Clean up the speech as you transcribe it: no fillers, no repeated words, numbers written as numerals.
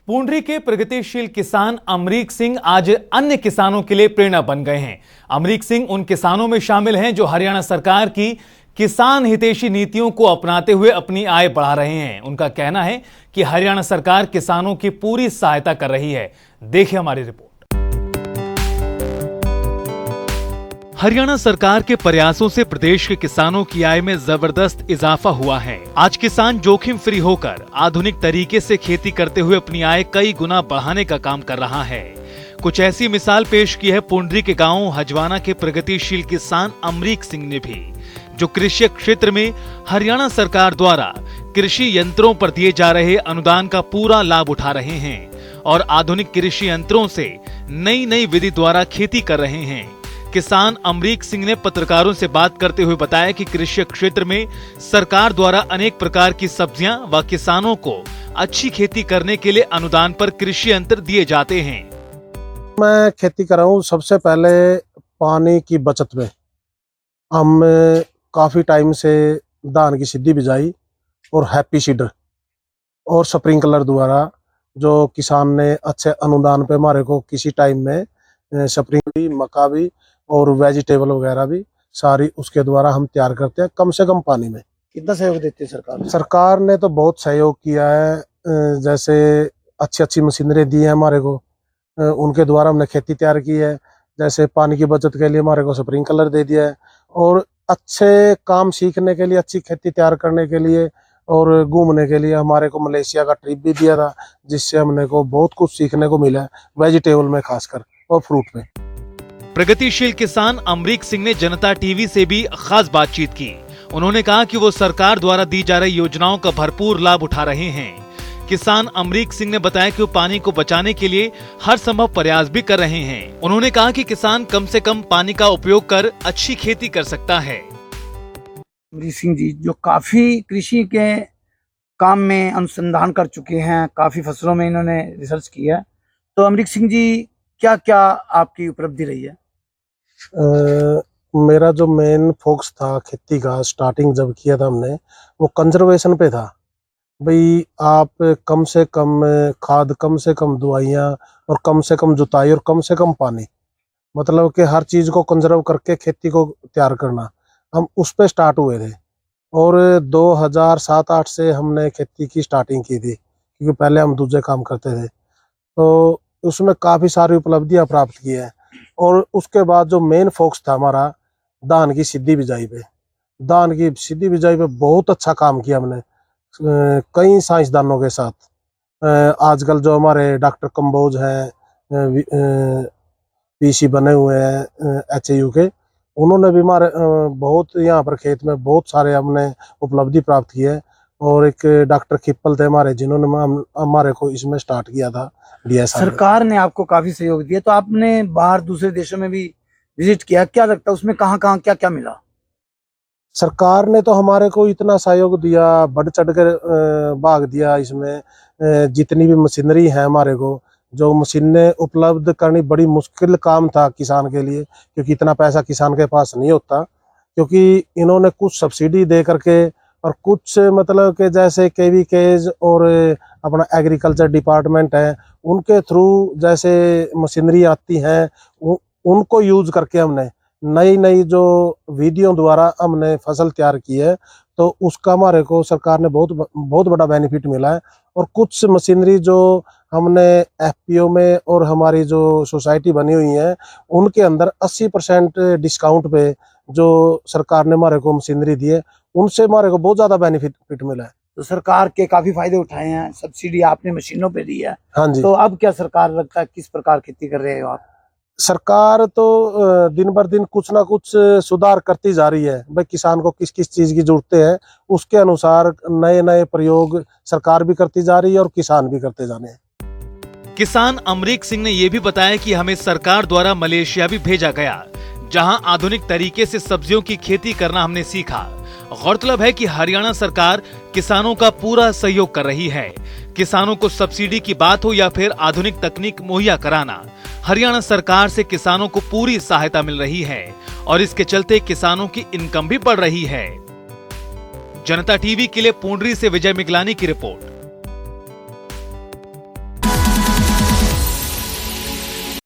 पुंडरी के प्रगतिशील किसान अमरीक सिंह आज अन्य किसानों के लिए प्रेरणा बन गए हैं। अमरीक सिंह उन किसानों में शामिल हैं जो हरियाणा सरकार की किसान हितैषी नीतियों को अपनाते हुए अपनी आय बढ़ा रहे हैं। उनका कहना है कि हरियाणा सरकार किसानों की पूरी सहायता कर रही है। देखिए हमारी रिपोर्ट। हरियाणा सरकार के प्रयासों से प्रदेश के किसानों की आय में जबरदस्त इजाफा हुआ है। आज किसान जोखिम फ्री होकर आधुनिक तरीके से खेती करते हुए अपनी आय कई गुना बढ़ाने का काम कर रहा है। कुछ ऐसी मिसाल पेश की है पुंडरी के गांव हजवाना के प्रगतिशील किसान अमरीक सिंह ने भी, जो कृषि क्षेत्र में हरियाणा सरकार द्वारा कृषि यंत्रों पर दिए जा रहे अनुदान का पूरा लाभ उठा रहे हैं और आधुनिक कृषि यंत्रों से नई नई विधि द्वारा खेती कर रहे हैं। किसान अमरीक सिंह ने पत्रकारों से बात करते हुए बताया कि कृषि क्षेत्र में सरकार द्वारा अनेक प्रकार की सब्जियां व किसानों को अच्छी खेती करने के लिए अनुदान पर कृषि यंत्र दिए जाते हैं। मैं खेती कर रहा हूँ। सबसे पहले पानी की बचत में हम काफी टाइम से धान की सीधी बिजाई और हैप्पी सीडर और स्प्रिंकलर द्वारा जो किसान ने अच्छे अनुदान पे हमारे को किसी टाइम में स्प्रिंकलर मक्का भी और वेजिटेबल वगैरह भी सारी उसके द्वारा हम तैयार करते हैं कम से कम पानी में। कितना सहयोग देती है सरकार? सरकार ने तो बहुत सहयोग किया है। जैसे अच्छी मशीनरी दी है हमारे को, उनके द्वारा हमने खेती तैयार की है। जैसे पानी की बचत के लिए हमारे को स्प्रिंकलर दे दिया है और अच्छे काम सीखने के लिए, अच्छी खेती तैयार करने के लिए और घूमने के लिए हमारे को मलेशिया का ट्रिप भी दिया था, जिससे हमने को बहुत कुछ सीखने को मिला है, वेजिटेबल में खासकर और फ्रूट में। प्रगतिशील किसान अमरीक सिंह ने जनता टीवी से भी खास बातचीत की। उन्होंने कहा कि वो सरकार द्वारा दी जा रही योजनाओं का भरपूर लाभ उठा रहे हैं। किसान अमरीक सिंह ने बताया कि वो पानी को बचाने के लिए हर संभव प्रयास भी कर रहे हैं। उन्होंने कहा कि किसान कम से कम पानी का उपयोग कर अच्छी खेती कर सकता है। अमरीक सिंह जी जो काफी कृषि के काम में अनुसंधान कर चुके हैं, काफी फसलों में इन्होंने रिसर्च किया है, तो अमरीक सिंह जी क्या क्या आपकी उपलब्धि रही है? मेरा जो मेन फोकस था खेती का, स्टार्टिंग जब किया था हमने, वो कंजर्वेशन पे था। भाई आप कम से कम खाद, कम से कम दवाइयाँ और कम से कम जुताई और कम से कम पानी, मतलब कि हर चीज़ को कंजर्व करके खेती को तैयार करना, हम उस पे स्टार्ट हुए थे। और 2007-8 से हमने खेती की स्टार्टिंग की थी, क्योंकि पहले हम दूसरे काम करते थे। तो उसमें काफ़ी सारी उपलब्धियां प्राप्त की है। और उसके बाद जो मेन फोकस था हमारा धान की सीधी बिजाई पे, धान की सीधी बिजाई पे बहुत अच्छा काम किया हमने कई साइंसदानों के साथ। आजकल जो हमारे डॉक्टर कंबोज हैं, पीसी बने हुए हैं HAU के, उन्होंने भी हमारे बहुत यहाँ पर खेत में बहुत सारे हमने उपलब्धि प्राप्त की है। और एक डॉक्टर खिप्पल थे हमारे, जिन्होंने हमारे को इसमें स्टार्ट किया था। सरकार ने आपको काफी सहयोग दिया, तो आपने बाहर दूसरे देशों में भी विजिट किया, क्या लगता है उसमें कहाँ क्या क्या मिला? सरकार ने तो हमारे को इतना सहयोग दिया, बढ़ चढ़ कर भाग दिया। इसमें जितनी भी मशीनरी है हमारे को, जो मशीनें उपलब्ध करनी बड़ी मुश्किल काम था किसान के लिए, क्योंकि इतना पैसा किसान के पास नहीं होता। क्योंकि इन्होंने कुछ सब्सिडी दे करके और कुछ मतलब कि जैसे KVKs और अपना एग्रीकल्चर डिपार्टमेंट है, उनके थ्रू जैसे मशीनरी आती हैं, उनको यूज करके हमने नई जो विधियों द्वारा हमने फसल तैयार की है। तो उसका हमारे को सरकार ने बहुत बड़ा बेनिफिट मिला है। और कुछ मशीनरी जो हमने FPO में और हमारी जो सोसाइटी बनी हुई है, उनके अंदर 80% डिस्काउंट पे जो सरकार ने हमारे को मशीनरी दी है, उनसे हमारे को बहुत ज्यादा बेनिफिट मिला है। तो सरकार के काफी फायदे उठाए हैं, सब्सिडी आपने मशीनों पे दी है। हाँ जी। तो अब क्या सरकार लगता है किस प्रकार खेती कर रहे हो आप? सरकार तो दिन बर दिन कुछ ना कुछ सुधार करती जा रही है। भाई किसान को किस किस चीज की जरूरत है, उसके अनुसार नए नए प्रयोग सरकार भी करती जा रही है और किसान भी करते जाने हैं। किसान अमरीक सिंह ने यह भी बताया कि हमें सरकार द्वारा मलेशिया भी भेजा गया, जहां आधुनिक तरीके से सब्जियों की खेती करना हमने सीखा। गौरतलब है कि हरियाणा सरकार किसानों का पूरा सहयोग कर रही है। किसानों को सब्सिडी की बात हो या फिर आधुनिक तकनीक मुहैया कराना, हरियाणा सरकार से किसानों को पूरी सहायता मिल रही है और इसके चलते किसानों की इनकम भी बढ़ रही है। जनता टीवी के लिए पुंडरी से विजय मिगलानी की रिपोर्ट।